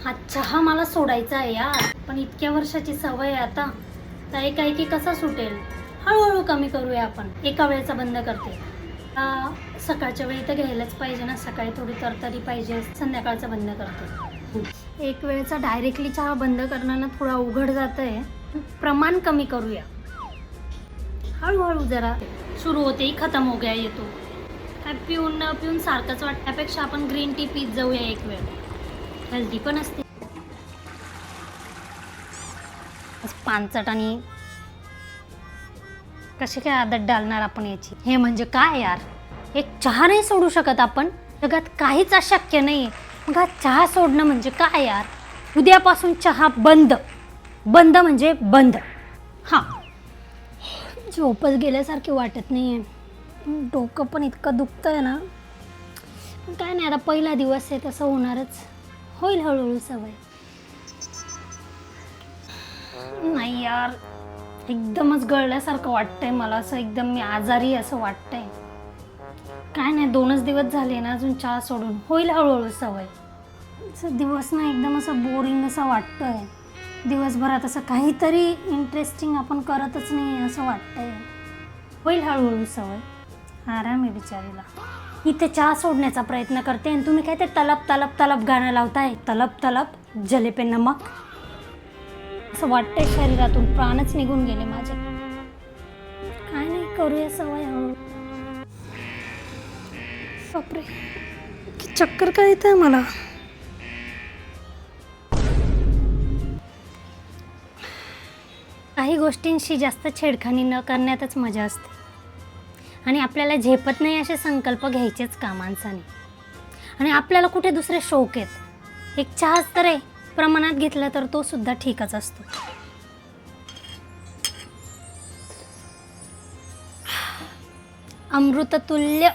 हा चहा मला सोडायचा आहे यार, पण इतक्या वर्षाची सवय आहे आता, तर एकाएकी कसा सुटेल. हळूहळू कमी करूया आपण. एका वेळेचा बंद करते. सकाळच्या वेळी तर घ्यायलाच पाहिजे ना, सकाळी थोडी तरतरी पाहिजे. संध्याकाळचा बंद करते. एक वेळेचा डायरेक्टली चहा बंद करणं ना थोडा अवघड जात आहे. प्रमाण कमी करूया. हळूहळू जरा सुरू होते, खतम हो गया येतो. काय पिऊन न पिऊन सारखंच वाटण्यापेक्षा आपण ग्रीन टी पीत जाऊया एक वेळ. हेल्दी पण असते. पानचट आणि कशी काय आदत डालणार आपण याची. हे म्हणजे काय यार, एक चहा नाही सोडू शकत आपण. जगात काहीच अशक्य नाही. मग हा चहा सोडणं म्हणजे काय यार. उद्यापासून चहा बंद. बंद म्हणजे बंद. हां, झोपच गेल्यासारखी वाटत नाही आहे. डोकं पण इतकं दुखतं आहे ना. काय नाही, आता पहिला दिवस आहे, तसं होणारच. होईल हळूहळू सवय. नाही यार, एकदमच गळल्यासारखं वाटतंय मला. असं एकदम मी आजारी असं वाटतंय. काय नाही, 2च दिवस झाले ना अजून चहा सोडून. होईल हळूहळू सवय. असं दिवस ना एकदम असं बोरिंग असं वाटतंय. दिवसभरात असं काहीतरी इंटरेस्टिंग आपण करतच नाही असं वाटतंय. होईल हळूहळू सवय. आराम आहे बिचारीला. इथे चहा सोडण्याचा प्रयत्न करते आणि तुम्ही काय ते तलब तलब तलब गाणं लावताय. तलब तलब जले पे नमक. असं वाटतंय शरीरातून प्राणच निघून गेले माझे. काय नाही, करूया सवय हळू. बापरे, चक्कर काय येत आहे मला. काही गोष्टींशी जास्त छेडखानी न करण्यातच मजा असते. आणि आपल्याला झेपत नाही असे संकल्प घ्यायचेच का माणसाने. आणि आपल्याला कुठे दुसरे शौक आहेत. एक चहाच तर आहे, प्रमाणात घेतला तर तो सुद्धा ठीकच असतो. अमृततुल्य